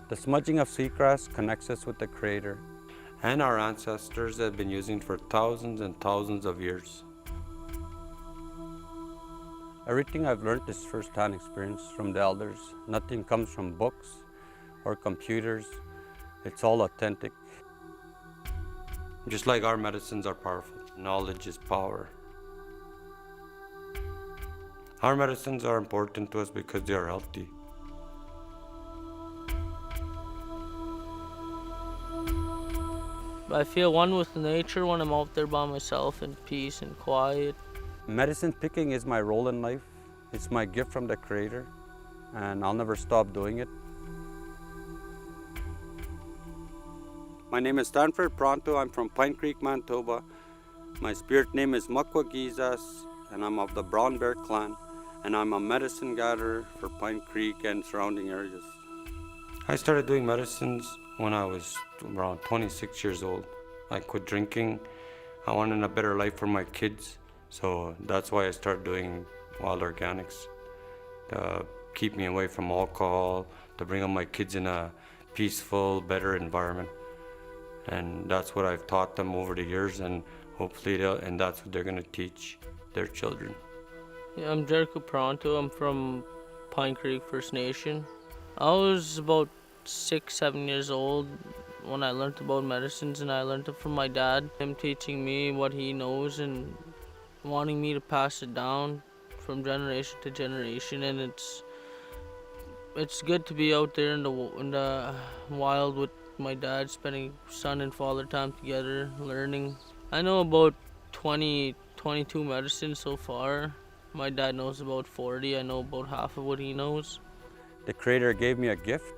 The smudging of sweetgrass connects us with the Creator, and our ancestors have been using for thousands and thousands of years. Everything I've learned is first-hand experience from the elders. Nothing comes from books or computers. It's all authentic. Just like our medicines are powerful, knowledge is power. Our medicines are important to us because they are healthy. I feel one with nature when I'm out there by myself in peace and quiet. Medicine picking is my role in life. It's my gift from the Creator, and I'll never stop doing it. My name is Stanford Pronto. I'm from Pine Creek, Manitoba. My spirit name is Makwa, and I'm of the Brown Bear clan, and I'm a medicine gatherer for Pine Creek and surrounding areas. I started doing medicines when I was around 26 years old. I quit drinking. I wanted a better life for my kids, so that's why I started doing wild organics, to keep me away from alcohol, to bring up my kids in a peaceful, better environment. And that's what I've taught them over the years, and hopefully that's what they're going to teach their children. Yeah, I'm Jericho Pronto. I'm from Pine Creek First Nation. I was about 6-7 years old when I learned about medicines, and I learned it from my dad. Him teaching me what he knows and wanting me to pass it down from generation to generation. And it's good to be out there in the wild with my dad, spending son and father time together, learning. I know about 22 medicines so far. My dad knows about 40. I know about half of what he knows. The Creator gave me a gift,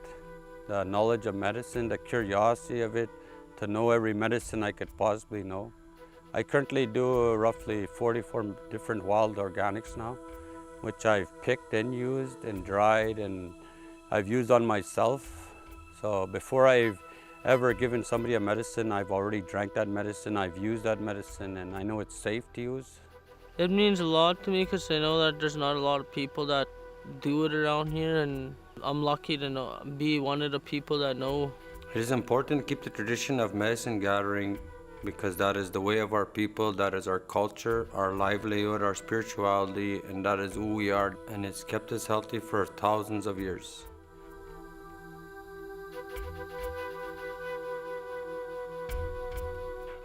the knowledge of medicine, the curiosity of it, to know every medicine I could possibly know. I currently do roughly 44 different wild organics now, which I've picked and used and dried, and I've used on myself. So before I've ever given somebody a medicine, I've already drank that medicine, I've used that medicine, and I know it's safe to use. It means a lot to me because I know that there's not a lot of people that do it around here, and I'm lucky to be one of the people that know. It is important to keep the tradition of medicine gathering, because that is the way of our people, that is our culture, our livelihood, our spirituality, and that is who we are, and it's kept us healthy for thousands of years.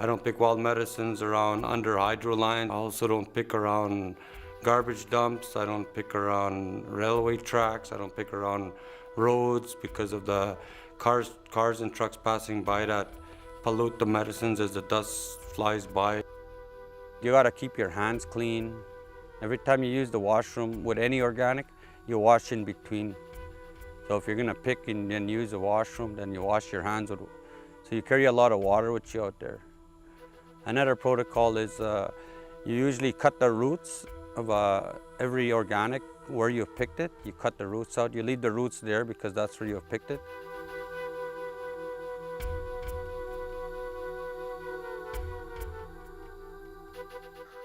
I don't pick wild medicines around under hydro lines. I also don't pick around garbage dumps. I don't pick around railway tracks. I don't pick around roads because of the cars and trucks passing by that pollute the medicines as the dust flies by. You gotta keep your hands clean. Every time you use the washroom with any organic, you wash in between. So if you're gonna pick and then use the washroom, then you wash your hands with. So you carry a lot of water with you out there. Another protocol is you usually cut the roots of every organic where you've picked it. You cut the roots out. You leave the roots there because that's where you've picked it.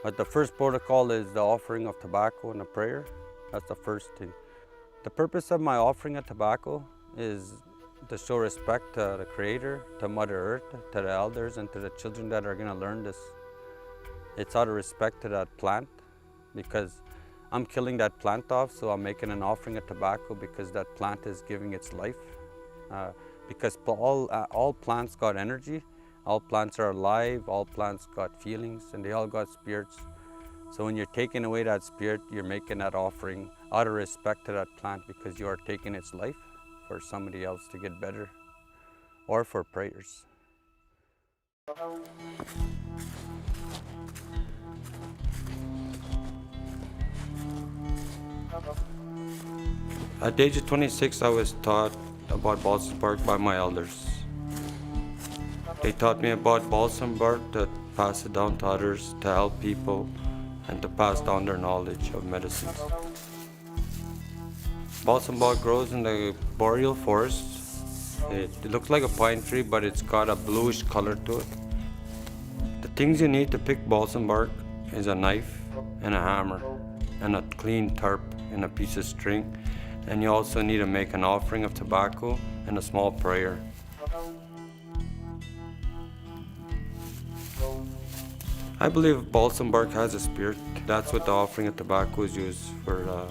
But the first protocol is the offering of tobacco and a prayer. That's the first thing. The purpose of my offering of tobacco is to show respect to the Creator, to Mother Earth, to the elders, and to the children that are going to learn this. It's out of respect to that plant, because I'm killing that plant off, so I'm making an offering of tobacco because that plant is giving its life. Because all plants got energy, all plants are alive, all plants got feelings, and they all got spirits. So when you're taking away that spirit, you're making that offering out of respect to that plant, because you are taking its life for somebody else to get better, or for prayers. At the age of 26, I was taught about balsam bark by my elders. They taught me about balsam bark to pass it down to others, to help people, and to pass down their knowledge of medicines. Balsam bark grows in the boreal forest. It looks like a pine tree, but it's got a bluish color to it. The things you need to pick balsam bark is a knife and a hammer and a clean tarp and a piece of string. And you also need to make an offering of tobacco and a small prayer. I believe balsam bark has a spirit. That's what the offering of tobacco is used for, the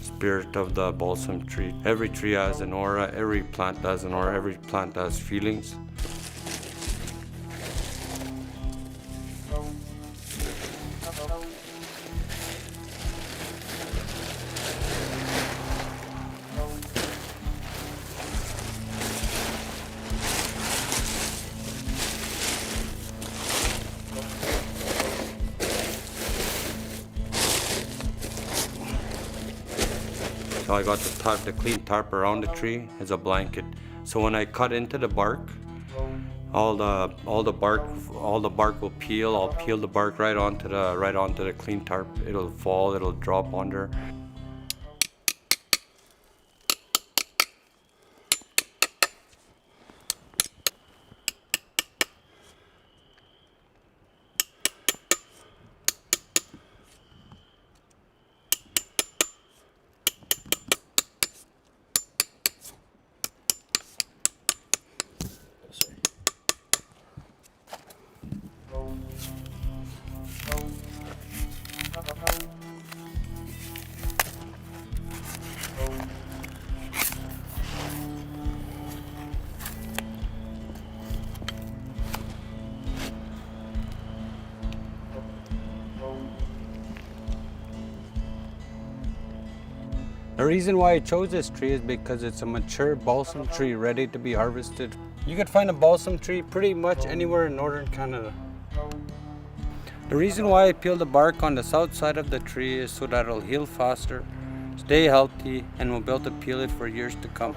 spirit of the balsam tree. Every tree has an aura, every plant has an aura, every plant has feelings. So I got the clean tarp around the tree as a blanket. So when I cut into the bark, all the bark will peel. I'll peel the bark right onto the clean tarp. It'll fall. It'll drop under. The reason why I chose this tree is because it's a mature balsam tree ready to be harvested. You could find a balsam tree pretty much anywhere in northern Canada. The reason why I peel the bark on the south side of the tree is so that it'll heal faster, stay healthy, and we'll be able to peel it for years to come.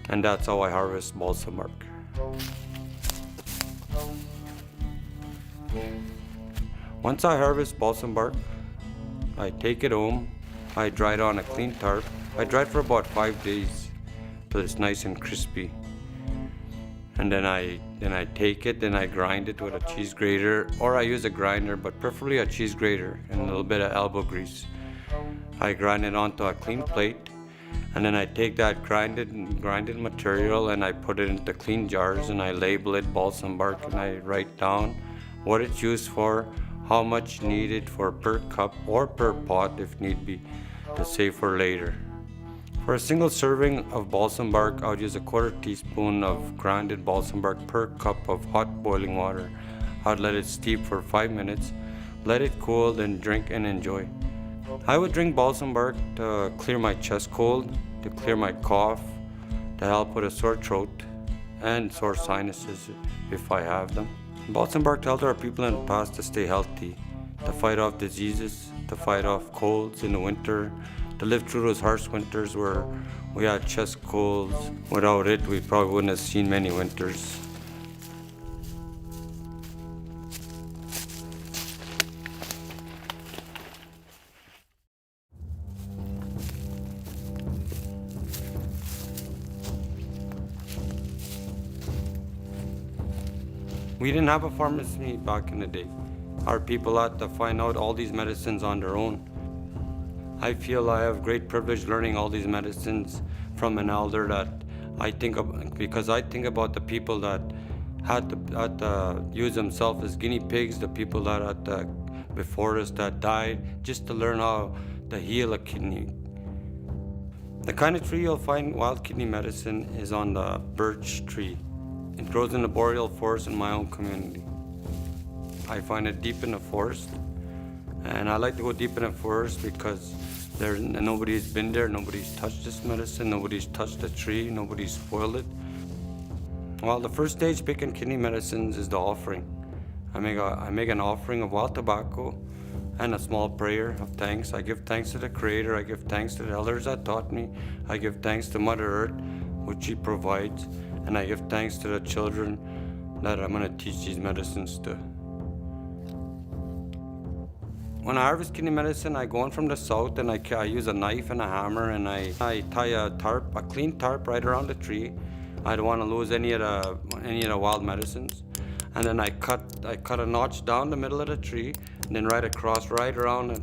And that's how I harvest balsam bark. Once I harvest balsam bark, I take it home, I dry it on a clean tarp. I dry it for about 5 days till it's nice and crispy. And then I take it and I grind it with a cheese grater, or I use a grinder, but preferably a cheese grater and a little bit of elbow grease. I grind it onto a clean plate, and then I take that grinded material and I put it into clean jars, and I label it balsam bark, and I write down what it's used for, how much needed for per cup or per pot if need be, to save for later. For a single serving of balsam bark, I would use a 1/4 teaspoon of grounded balsam bark per cup of hot boiling water. I would let it steep for 5 minutes, let it cool, then drink and enjoy. I would drink balsam bark to clear my chest cold, to clear my cough, to help with a sore throat and sore sinuses if I have them. Balsam bark helped our people in the past to stay healthy, to fight off diseases, to fight off colds in the winter, to live through those harsh winters where we had chest colds. Without it, we probably wouldn't have seen many winters. We didn't have a pharmacy back in the day. Our people had to find out all these medicines on their own. I feel I have great privilege learning all these medicines from an elder that I think of, because I think about the people that had to use themselves as guinea pigs, the people that had before us that died, just to learn how to heal a kidney. The kind of tree you'll find wild kidney medicine is on the birch tree. It grows in the boreal forest in my own community. I find it deep in the forest, And I like to go deep in it first because nobody's been there, nobody's touched this medicine, nobody's touched the tree, nobody's spoiled it. Well, the first stage picking kidney medicines is the offering. I make an offering of wild tobacco and a small prayer of thanks. I give thanks to the Creator, I give thanks to the elders that taught me, I give thanks to Mother Earth, which She provides, and I give thanks to the children that I'm going to teach these medicines to. When I harvest kidney medicine, I go in from the south and I use a knife and a hammer and I tie a clean tarp right around the tree. I don't want to lose any of the wild medicines. And then I cut a notch down the middle of the tree and then right across, right around it.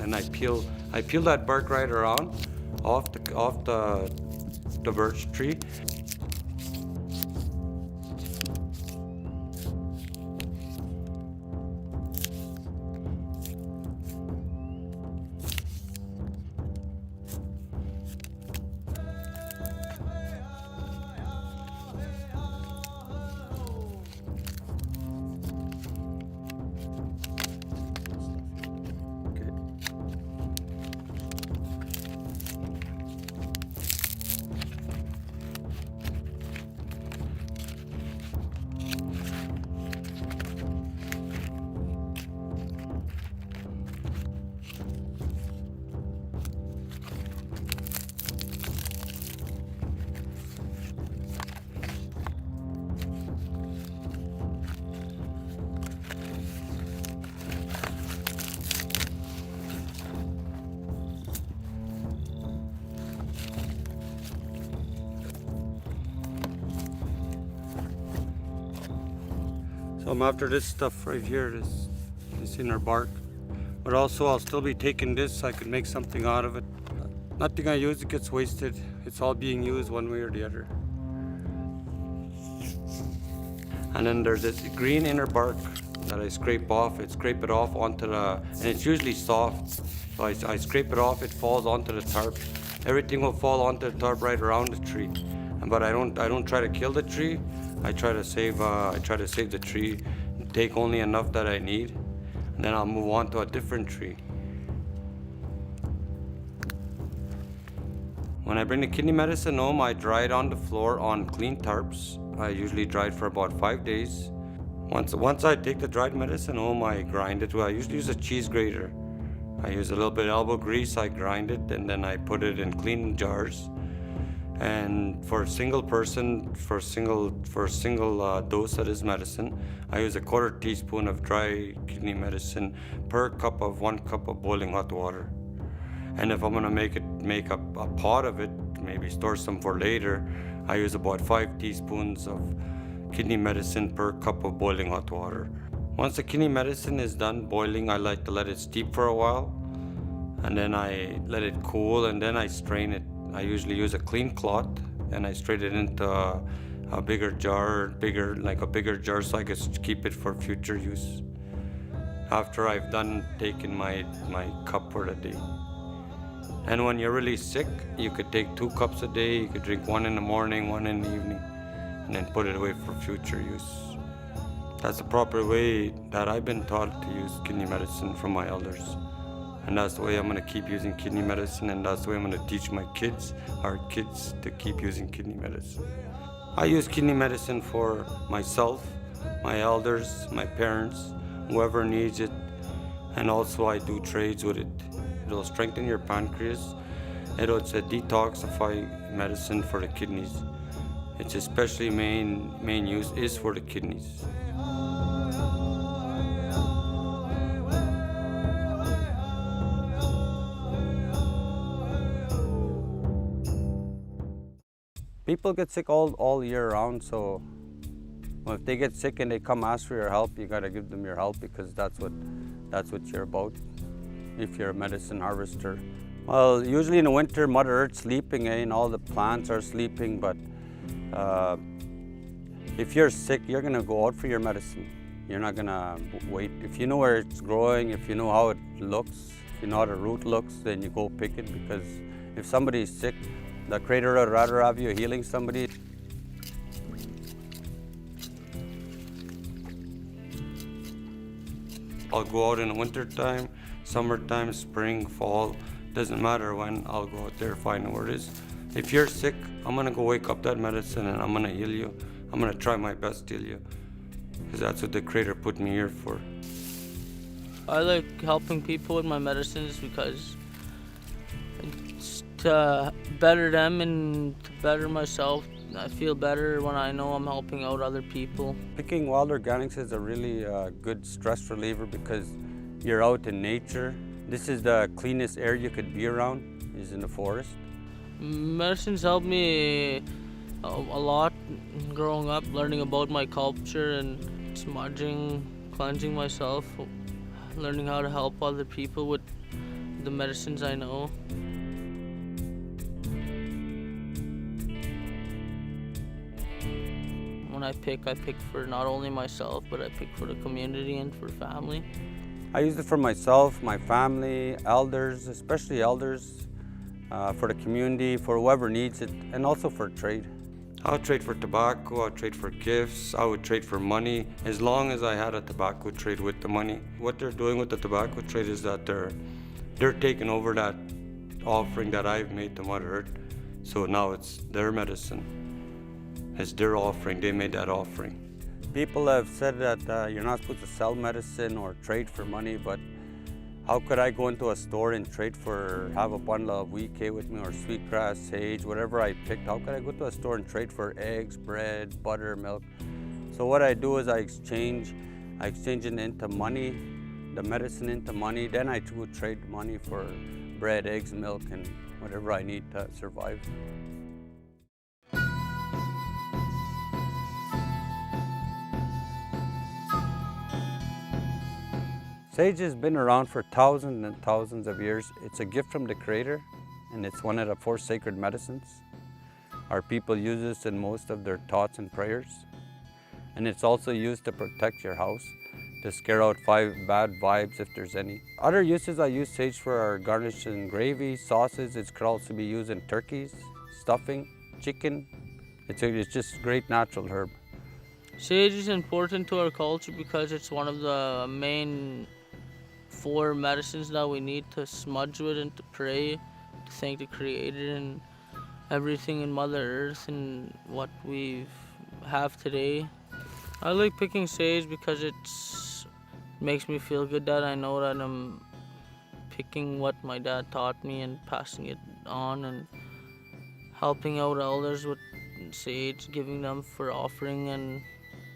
And I peel that bark right around off the birch tree. So I'm after this stuff right here, this inner bark. But also I'll still be taking this so I can make something out of it. Nothing I use, it gets wasted. It's all being used one way or the other. And then there's this green inner bark that I scrape off. I scrape it off onto and it's usually soft. So I scrape it off, it falls onto the tarp. Everything will fall onto the tarp right around the tree. But I don't try to kill the tree. I try to save the tree, take only enough that I need, and then I'll move on to a different tree. When I bring the kidney medicine home, I dry it on the floor on clean tarps. I usually dry it for about 5 days. Once I take the dried medicine home, I grind it. I usually use a cheese grater. I use a little bit of elbow grease, I grind it, and then I put it in clean jars. And for a single person, for a single dose of this medicine, I use a 1/4 teaspoon of dry kidney medicine per 1 cup of boiling hot water. And if I'm gonna make a pot of it, maybe store some for later, I use about 5 teaspoons of kidney medicine per cup of boiling hot water. Once the kidney medicine is done boiling, I like to let it steep for a while, and then I let it cool, and then I strain it. I usually use a clean cloth and I strain it into a bigger jar, so I can keep it for future use. After I've done taking my cup for the day. And when you're really sick, you could take 2 cups a day. You could drink 1 in the morning, 1 in the evening, and then put it away for future use. That's the proper way that I've been taught to use kidney medicine from my elders. And that's the way I'm going to keep using kidney medicine, and that's the way I'm going to teach my kids, our kids, to keep using kidney medicine. I use kidney medicine for myself, my elders, my parents, whoever needs it, and also I do trades with it. It'll strengthen your pancreas. It's a detoxifying medicine for the kidneys. Its especially main use is for the kidneys. People get sick all year round, so well, if they get sick and they come ask for your help, you gotta give them your help because that's what you're about. If you're a medicine harvester, well, usually in the winter, Mother Earth's sleeping, and all the plants are sleeping. But uh, if you're sick, you're gonna go out for your medicine. You're not gonna wait. If you know where it's growing, if you know how it looks, if you know how the root looks, then you go pick it. Because if somebody's sick, the Creator would rather have you healing somebody. I'll go out in the winter time, summertime, spring, fall, doesn't matter when, I'll go out there, find where it is. If you're sick, I'm gonna go wake up that medicine and I'm gonna heal you. I'm gonna try my best to heal you. Because that's what the Creator put me here for. I like helping people with my medicines because it's to better them and to better myself. I feel better when I know I'm helping out other people. Picking wild organics is a really good stress reliever because you're out in nature. This is the cleanest air you could be around, is in the forest. Medicines helped me a lot growing up, learning about my culture and smudging, cleansing myself, learning how to help other people with the medicines I know. When I pick for not only myself, but I pick for the community and for family. I use it for myself, my family, elders, especially elders, for the community, for whoever needs it, and also for trade. I would trade for tobacco, I would trade for gifts, I would trade for money, as long as I had a tobacco trade with the money. What they're doing with the tobacco trade is that they're taking over that offering that I've made to Mother Earth. So now it's their medicine. It's their offering, they made that offering. People have said that you're not supposed to sell medicine or trade for money, but how could I go into a store and trade have a bundle of WK with me or sweetgrass, sage, whatever I picked? How could I go to a store and trade for eggs, bread, butter, milk? So what I do is I exchange it into money, the medicine into money, then I would trade money for bread, eggs, milk, and whatever I need to survive. Sage has been around for thousands and thousands of years. It's a gift from the Creator, and it's one of the 4 sacred medicines. Our people use this in most of their thoughts and prayers. And it's also used to protect your house, to scare out 5 bad vibes if there's any. Other uses I use sage for are garnished in gravy, sauces. It could also be used in turkeys, stuffing, chicken. It's just a great natural herb. Sage is important to our culture because it's one of the main 4 medicines that we need to smudge with and to pray, to thank the Creator and everything in Mother Earth and what we have today. I like picking sage because it makes me feel good that I know that I'm picking what my dad taught me and passing it on and helping out elders with sage, giving them for offering and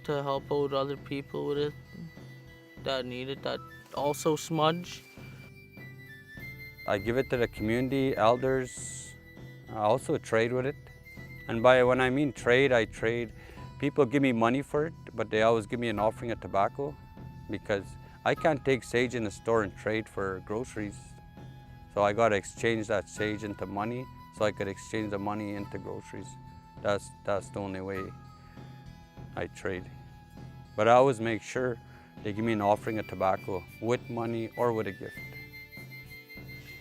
to help out other people with it that need it, that also smudge. I give it to the community, elders. I also trade with it. And when I mean trade, I trade. People give me money for it, but they always give me an offering of tobacco because I can't take sage in the store and trade for groceries. So I got to exchange that sage into money so I could exchange the money into groceries. That's the only way I trade. But I always make sure they give me an offering of tobacco with money or with a gift.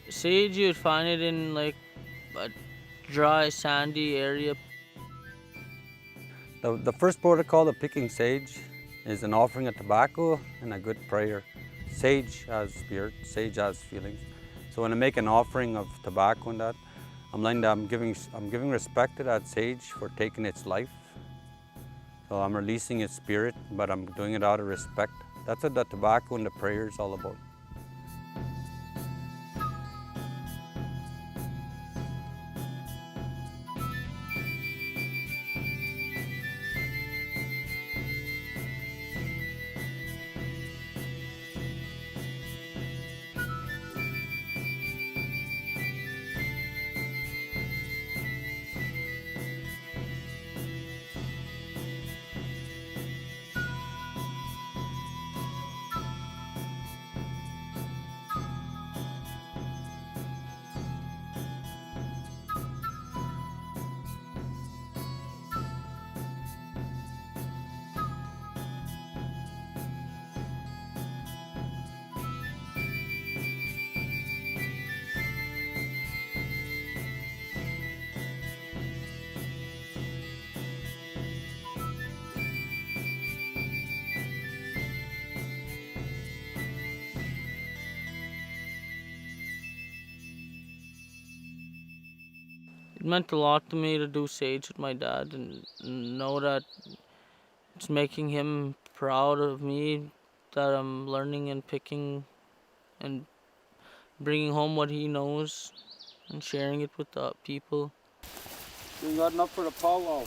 Sage, you'd find it in like a dry, sandy area. The first protocol of picking sage is an offering of tobacco and a good prayer. Sage has spirit, sage has feelings. So when I make an offering of tobacco and that, I'm giving respect to that sage for taking its life. So I'm releasing its spirit, but I'm doing it out of respect. That's what the tobacco and the prayer is all about. It meant a lot to me to do sage with my dad and know that it's making him proud of me, that I'm learning and picking and bringing home what he knows and sharing it with the people. You got enough for the powwow.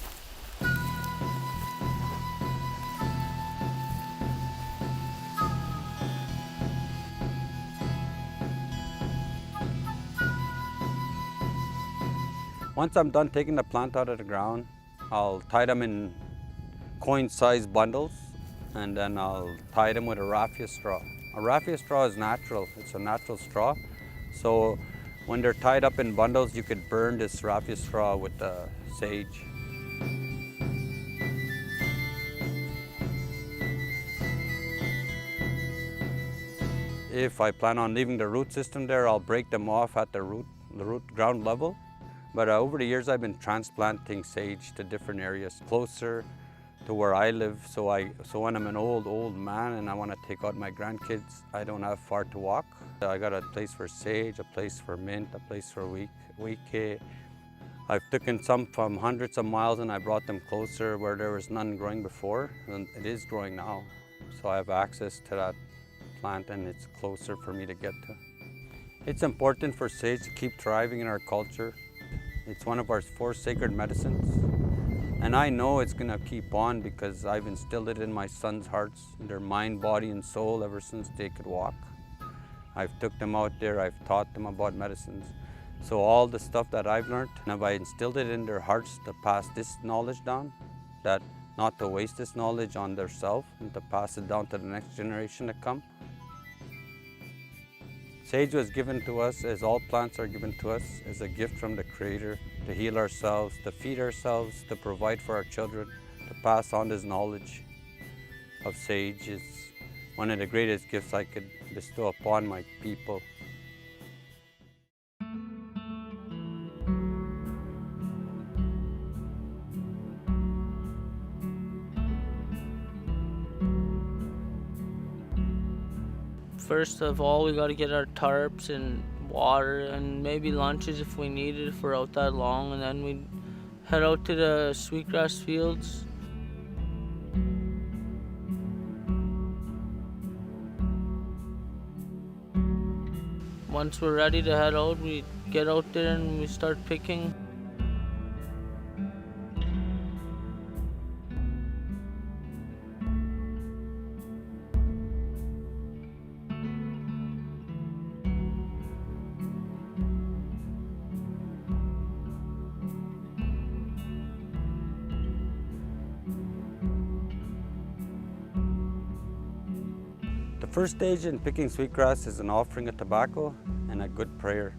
Once I'm done taking the plant out of the ground, I'll tie them in coin-sized bundles, and then I'll tie them with a raffia straw. A raffia straw is natural. It's a natural straw. So when they're tied up in bundles, you could burn this raffia straw with the sage. If I plan on leaving the root system there, I'll break them off at the root ground level. But over the years, I've been transplanting sage to different areas closer to where I live. So when I'm an old man and I want to take out my grandkids, I don't have far to walk. I got a place for sage, a place for mint, a place for wike. I've taken some from hundreds of miles and I brought them closer where there was none growing before, and it is growing now. So I have access to that plant and it's closer for me to get to. It's important for sage to keep thriving in our culture. It's one of our 4 sacred medicines. And I know it's gonna keep on because I've instilled it in my sons' hearts, in their mind, body, and soul ever since they could walk. I've took them out there, I've taught them about medicines. So all the stuff that I've learned, have I instilled it in their hearts to pass this knowledge down, that not to waste this knowledge on themselves and to pass it down to the next generation to come. Sage was given to us, as all plants are given to us, as a gift from the Creator to heal ourselves, to feed ourselves, to provide for our children, to pass on this knowledge of sage is one of the greatest gifts I could bestow upon my people. First of all, we got to get our tarps and water and maybe lunches if we need it, if we're out that long, and then we head out to the sweetgrass fields. Once we're ready to head out, we get out there and we start picking. The first stage in picking sweetgrass is an offering of tobacco and a good prayer.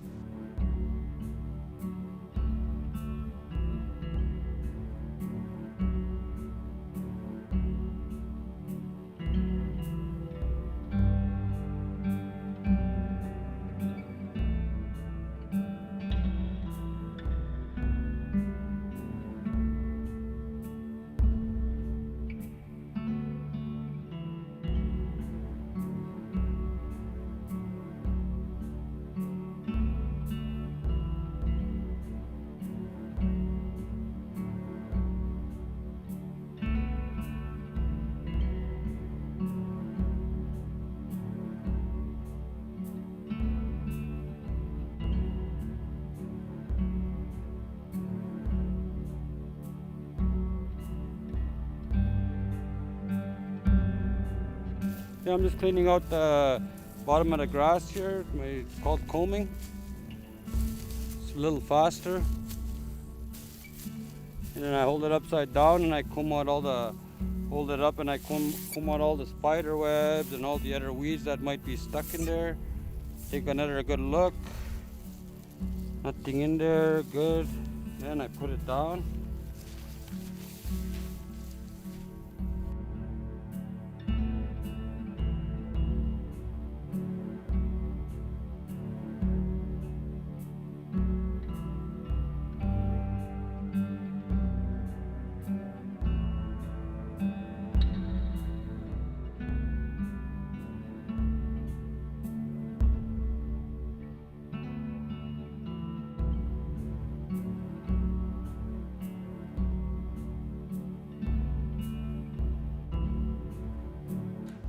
Yeah, I'm just cleaning out the bottom of the grass here. It's called combing. It's a little faster. And then I hold it upside down and I comb out hold it up and I comb out all the spider webs and all the other weeds that might be stuck in there. Take another good look. Nothing in there, good. Then I put it down.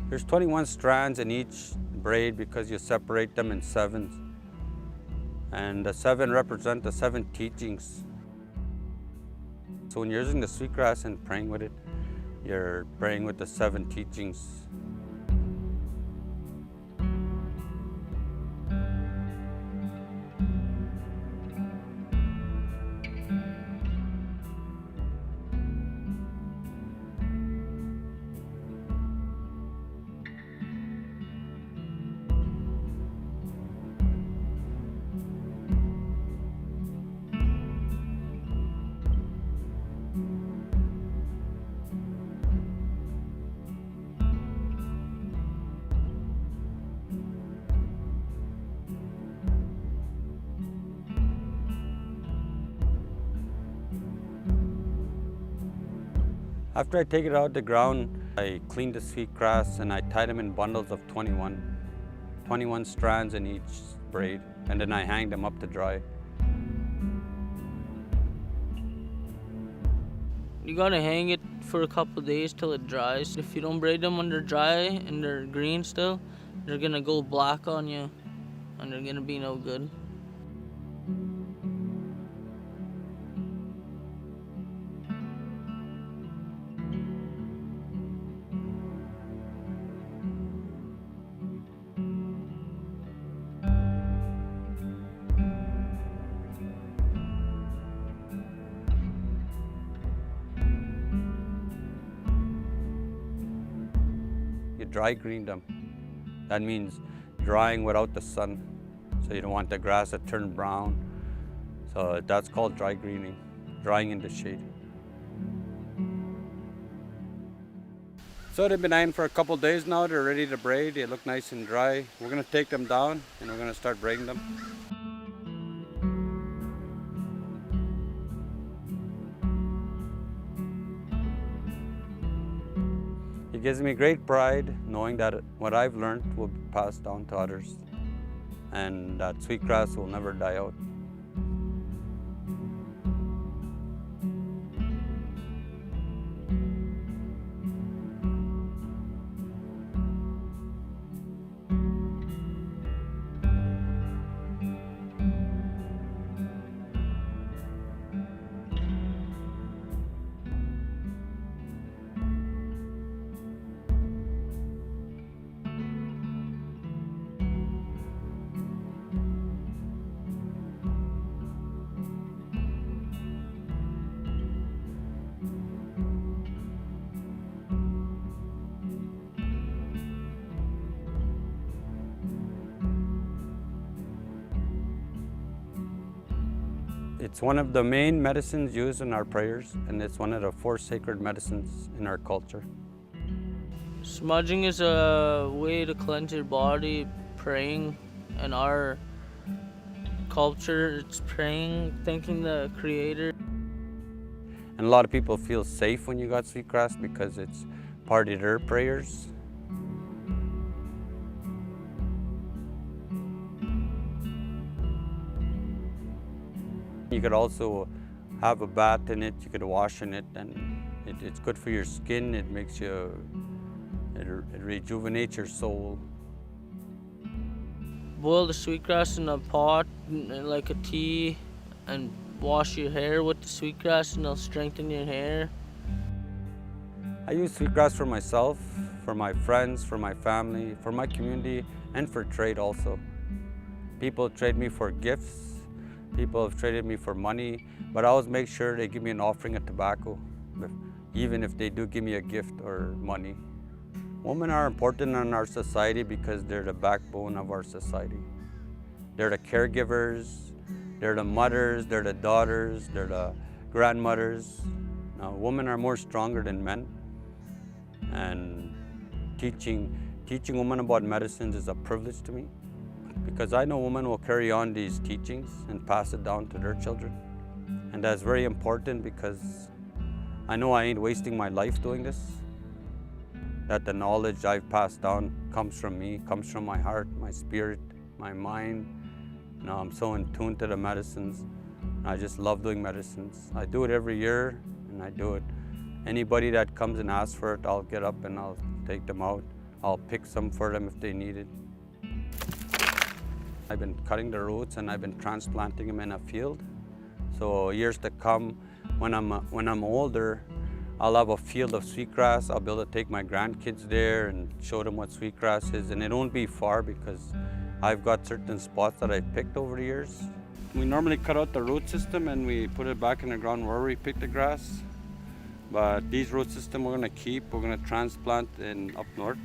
There's 21 strands in each braid because you separate them in sevens. And the seven represent the seven teachings. So when you're using the sweetgrass and praying with it, you're praying with the seven teachings. After I take it out of the ground, I clean the sweetgrass and I tie them in bundles of 21 strands in each braid, and then I hang them up to dry. You gotta hang it for a couple of days till it dries. If you don't braid them when they're dry and they're green still, they're gonna go black on you and they're gonna be no good. You dry green them. That means drying without the sun. So you don't want the grass to turn brown. So that's called dry greening, drying in the shade. So they've been ironed for a couple days now. They're ready to braid. They look nice and dry. We're gonna take them down and we're gonna start braiding them. It gives me great pride knowing that what I've learned will be passed down to others and that sweetgrass will never die out. It's one of the main medicines used in our prayers, and it's one of the 4 sacred medicines in our culture. Smudging is a way to cleanse your body. Praying in our culture, it's praying, thanking the Creator. And a lot of people feel safe when you got sweetgrass because it's part of their prayers. You could also have a bath in it, you could wash in it, and it's good for your skin. It makes you, it rejuvenates your soul. Boil the sweetgrass in a pot like a tea and wash your hair with the sweetgrass and it'll strengthen your hair. I use sweetgrass for myself, for my friends, for my family, for my community, and for trade also. People trade me for gifts. People have traded me for money, but I always make sure they give me an offering of tobacco, even if they do give me a gift or money. Women are important in our society because they're the backbone of our society. They're the caregivers, they're the mothers, they're the daughters, they're the grandmothers. Now, women are more stronger than men, and teaching women about medicines is a privilege to me, because I know women will carry on these teachings and pass it down to their children. And that's very important because I know I ain't wasting my life doing this, that the knowledge I've passed down comes from me, comes from my heart, my spirit, my mind. You know, I'm so in tune to the medicines. I just love doing medicines. I do it every year, and I do it. Anybody that comes and asks for it, I'll get up and I'll take them out. I'll pick some for them if they need it. I've been cutting the roots and I've been transplanting them in a field. So years to come, when I'm older, I'll have a field of sweetgrass. I'll be able to take my grandkids there and show them what sweetgrass is. And it won't be far because I've got certain spots that I've picked over the years. We normally cut out the root system and we put it back in the ground where we picked the grass. But these root system we're gonna keep. We're gonna transplant in up north,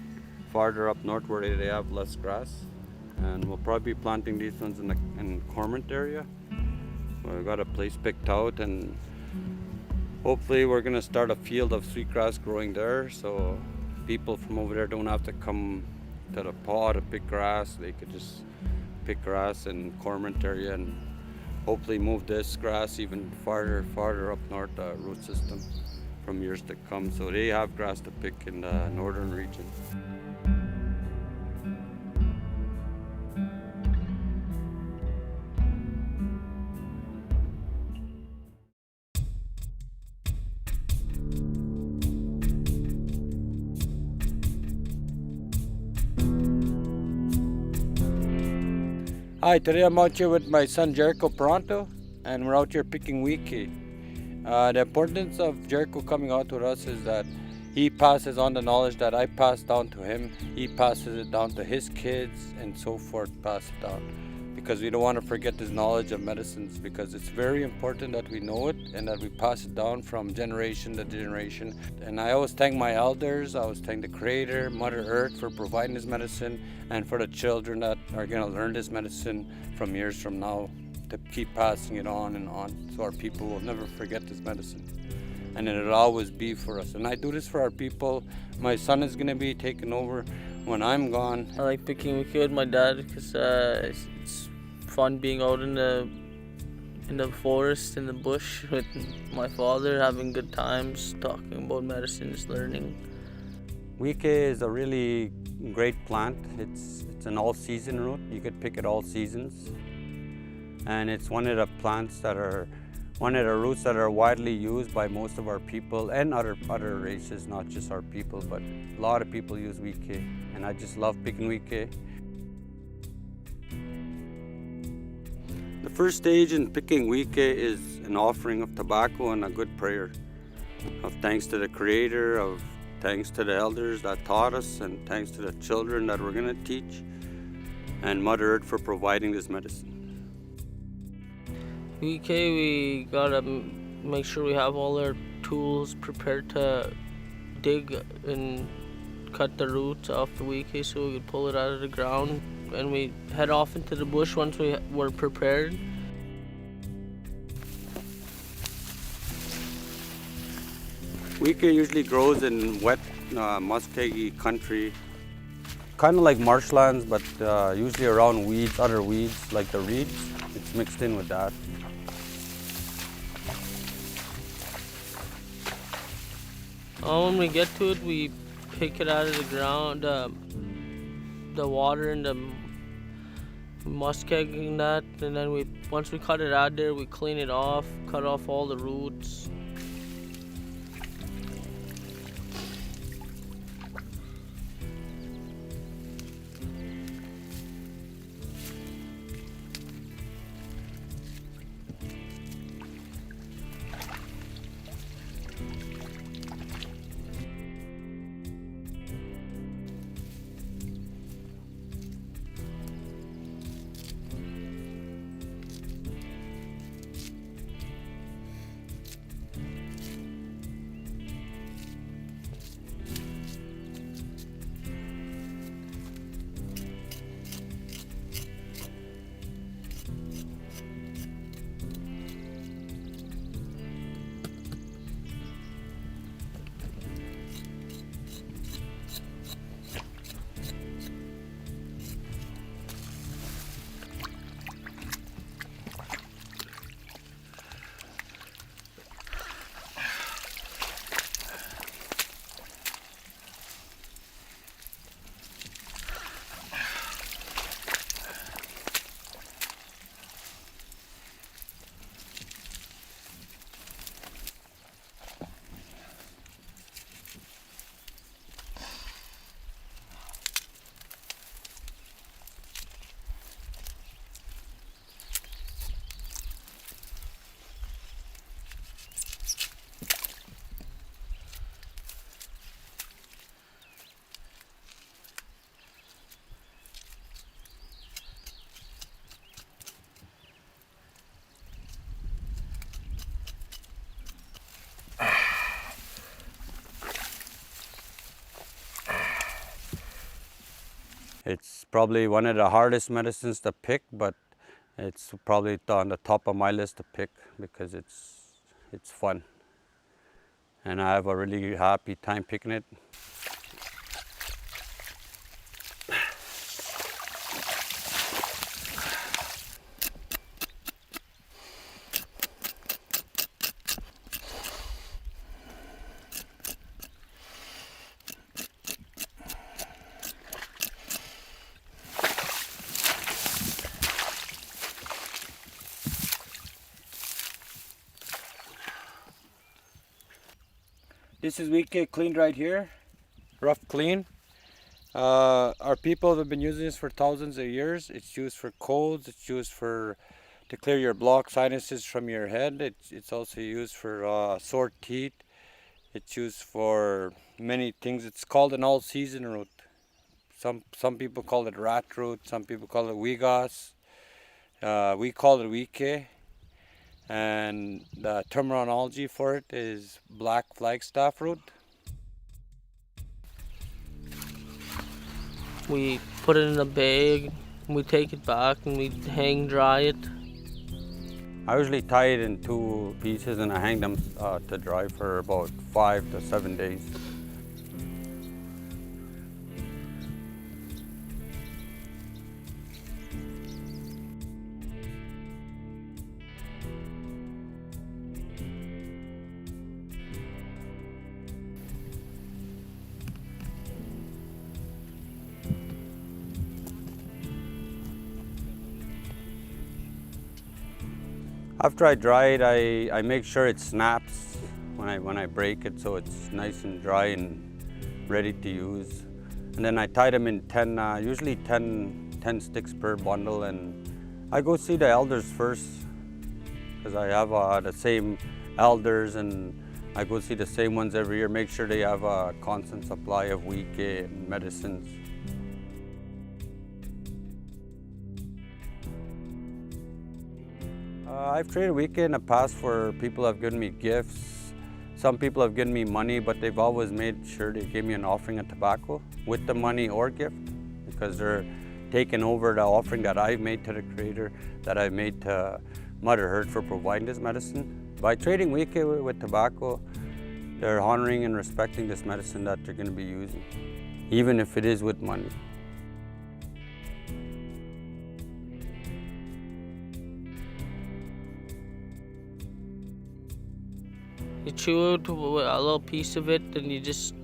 farther up north where they have less grass. And we'll probably be planting these ones in the Cormorant area. We've got a place picked out, and hopefully we're gonna start a field of sweetgrass growing there, so people from over there don't have to come to the paw to pick grass. They could just pick grass in Cormorant area and hopefully move this grass even farther up north, root system, from years to come, so they have grass to pick in the northern region. Hi, today I'm out here with my son Jericho Pronto, and we're out here picking wheat key. The importance of Jericho coming out with us is that he passes on the knowledge that I passed down to him. He passes it down to his kids and so forth, pass it down. Because we don't want to forget this knowledge of medicines, because it's very important that we know it and that we pass it down from generation to generation. And I always thank my elders, I always thank the Creator, Mother Earth for providing this medicine, and for the children that are going to learn this medicine from years from now, to keep passing it on and on, so our people will never forget this medicine. And it'll always be for us. And I do this for our people. My son is going to be taking over when I'm gone. I like picking wheat with my dad because it's fun being out in the forest, in the bush with my father, having good times, talking about medicines, learning. Wike is a really great plant. It's an all-season root. You could pick it all seasons. And it's one of the roots that are widely used by most of our people and other races, not just our people, but a lot of people use wike. And I just love picking wike. The first stage in picking wike is an offering of tobacco and a good prayer of thanks to the Creator, of thanks to the elders that taught us, and thanks to the children that we're going to teach, and Mother Earth for providing this medicine. We gotta make sure we have all our tools prepared to dig and cut the roots off the wheat so we could pull it out of the ground, and we head off into the bush once we're prepared. Wheat usually grows in wet, muskeggy country, kind of like marshlands, but usually around weeds, other weeds like the reeds. It's mixed in with that. When we get to it, we pick it out of the ground, the water and the muskeg and that, and then once we cut it out there, we clean it off, cut off all the roots. It's probably one of the hardest medicines to pick, but it's probably on the top of my list to pick because it's fun. And I have a really happy time picking it. This is Wheatcake cleaned right here, rough clean. Our people have been using this for thousands of years. It's used for colds. It's used to clear your blocked sinuses from your head. It's also used for sore teeth. It's used for many things. It's called an all-season root. Some people call it rat root. Some people call it weegas. We call it wheatcake. And the terminology for it is black flagstaff root. We put it in a bag, we take it back and we hang dry it. I usually tie it in 2 pieces and I hang them to dry for about 5 to 7 days. After I dry it, I make sure it snaps when I break it, so it's nice and dry and ready to use. And then I tie them in 10, usually 10 sticks per bundle, and I go see the elders first because I have the same elders, and I go see the same ones every year, make sure they have a constant supply of wheatcake and medicines. I've traded wheatcake in the past for people have given me gifts. Some people have given me money, but they've always made sure they gave me an offering of tobacco with the money or gift because they're taking over the offering that I've made to the Creator, that I've made to Mother Earth for providing this medicine. By trading wheatcake with tobacco, they're honoring and respecting this medicine that they're going to be using, even if it is with money. You chew out a little piece of it and you just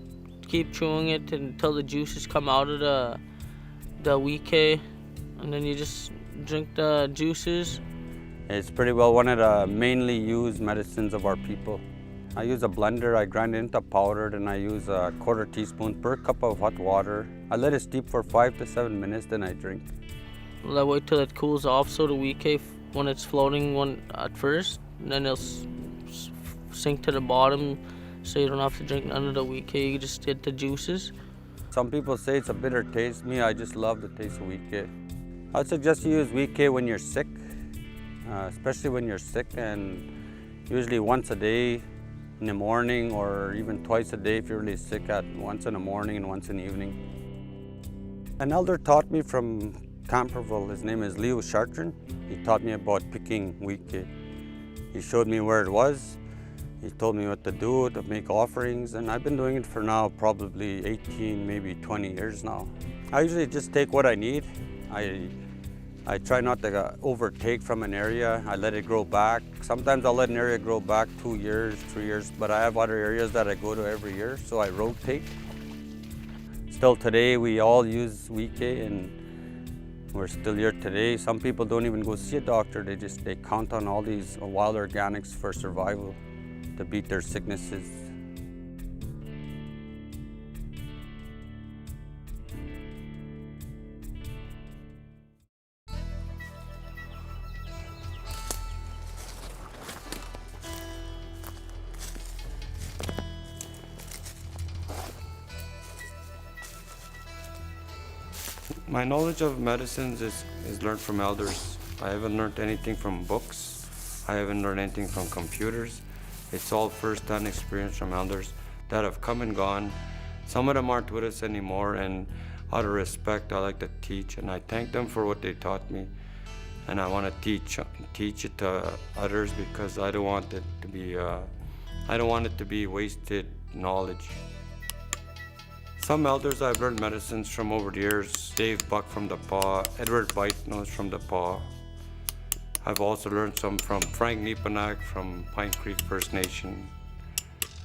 keep chewing it until the juices come out of the wheatcake, and then you just drink the juices. It's pretty well one of the mainly used medicines of our people. I use a blender, I grind it into powder, and I use a 1/4 teaspoon per cup of hot water. I let it steep for 5 to 7 minutes, then I drink. I wait till it cools off so the wheatcake, when it's floating at first, and then it'll sink to the bottom so you don't have to drink none of the wheatcake, you just get the juices. Some people say it's a bitter taste. Me, I just love the taste of wheatcake. I'd suggest you use wheatcake when you're sick, especially when you're sick, and usually once a day in the morning or even twice a day if you're really sick, at once in the morning and once in the evening. An elder taught me from Camperville. His name is Leo Chartrand. He taught me about picking wheatcake. He showed me where it was. He told me what to do to make offerings, and I've been doing it for now probably 18, maybe 20 years now. I usually just take what I need. I try not to overtake from an area. I let it grow back. Sometimes I'll let an area grow back 2 years, 3 years, but I have other areas that I go to every year, so I rotate. Still today, we all use wheatcake, and we're still here today. Some people don't even go see a doctor. They count on all these wild organics for survival to beat their sicknesses. My knowledge of medicines is learned from elders. I haven't learned anything from books. I haven't learned anything from computers. It's all first-hand experience from elders that have come and gone. Some of them aren't with us anymore, and out of respect, I like to teach, and I thank them for what they taught me. And I want to teach it to others because I don't want it to be wasted knowledge. Some elders I've learned medicines from over the years. Dave Buck from the Paw, Edward Beitnos from the Paw. I've also learned some from Frank Nepanak from Pine Creek First Nation.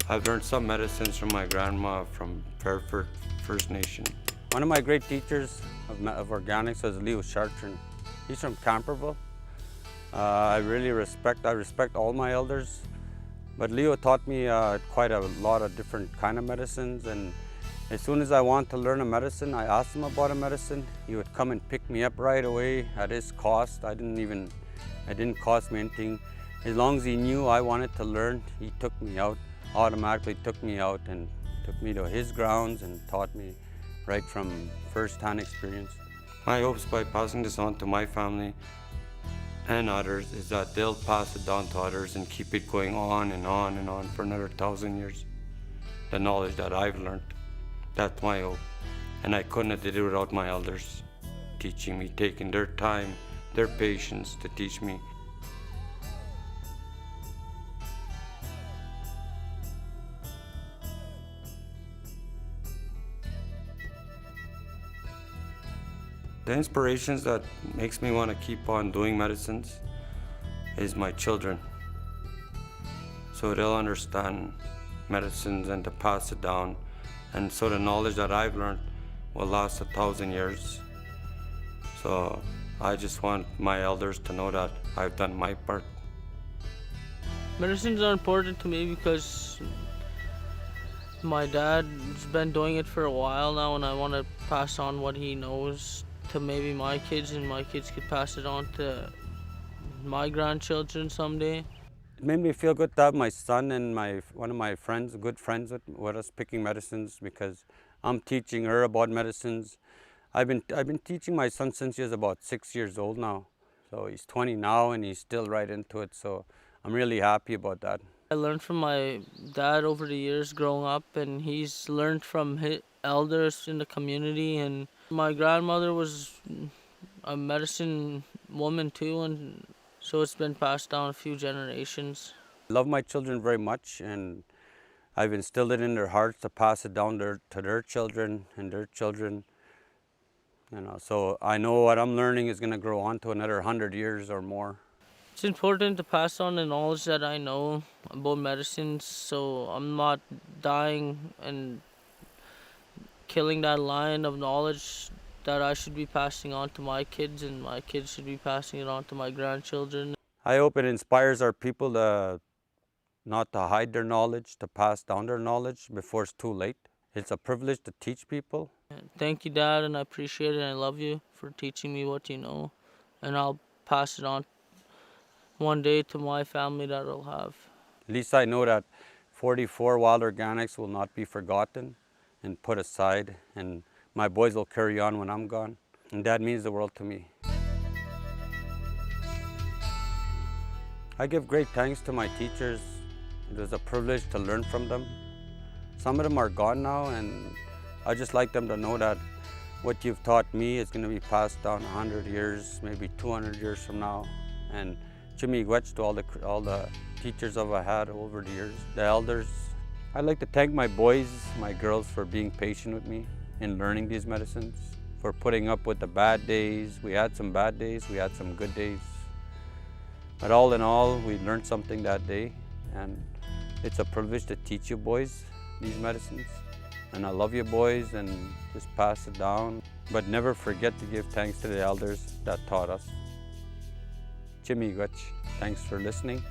I've learned some medicines from my grandma from Fairford First Nation. One of my great teachers of organics was Leo Chartrand. He's from Camperville. I respect all my elders, but Leo taught me quite a lot of different kind of medicines, and as soon as I want to learn a medicine, I asked him about a medicine. He would come and pick me up right away at his cost. It didn't cost me anything. As long as he knew I wanted to learn, he automatically took me out and took me to his grounds and taught me right from first-hand experience. My hopes by passing this on to my family and others is that they'll pass it down to others and keep it going on and on and on for another 1,000 years. The knowledge that I've learned, that's my hope. And I couldn't have did it without my elders teaching me, taking their time, their patience to teach me. The inspirations that makes me want to keep on doing medicines is my children. So they'll understand medicines and to pass it down. And so the knowledge that I've learned will last 1,000 years. So I just want my elders to know that I've done my part. Medicines are important to me because my dad's been doing it for a while now, and I want to pass on what he knows to maybe my kids, and my kids could pass it on to my grandchildren someday. It made me feel good to have my son and one of my friends, good friends with us picking medicines, because I'm teaching her about medicines. I've been teaching my son since he was about 6 years old now. So he's 20 now and he's still right into it. So I'm really happy about that. I learned from my dad over the years growing up, and he's learned from his elders in the community, and my grandmother was a medicine woman too, and so it's been passed down a few generations. I love my children very much, and I've instilled it in their hearts to pass it down to their children and their children. So I know what I'm learning is going to grow on to another 100 years or more. It's important to pass on the knowledge that I know about medicines, so I'm not dying and killing that line of knowledge that I should be passing on to my kids, and my kids should be passing it on to my grandchildren. I hope it inspires our people not to hide their knowledge, to pass down their knowledge before it's too late. It's a privilege to teach people. Thank you, Dad, and I appreciate it, and I love you for teaching me what you know, and I'll pass it on one day to my family that I'll have. At least I know that 44 wild organics will not be forgotten and put aside, and my boys will carry on when I'm gone, and that means the world to me. I give great thanks to my teachers. It was a privilege to learn from them. Some of them are gone now, and I just like them to know that what you've taught me is going to be passed down 100 years, maybe 200 years from now. And Jimmy Gwetch to all the teachers I've had over the years, the elders. I'd like to thank my boys, my girls for being patient with me in learning these medicines, for putting up with the bad days. We had some bad days, we had some good days. But all in all, we learned something that day, and it's a privilege to teach you boys these medicines. And I love you boys, and just pass it down. But never forget to give thanks to the elders that taught us. Jimmy Gwetch, thanks for listening.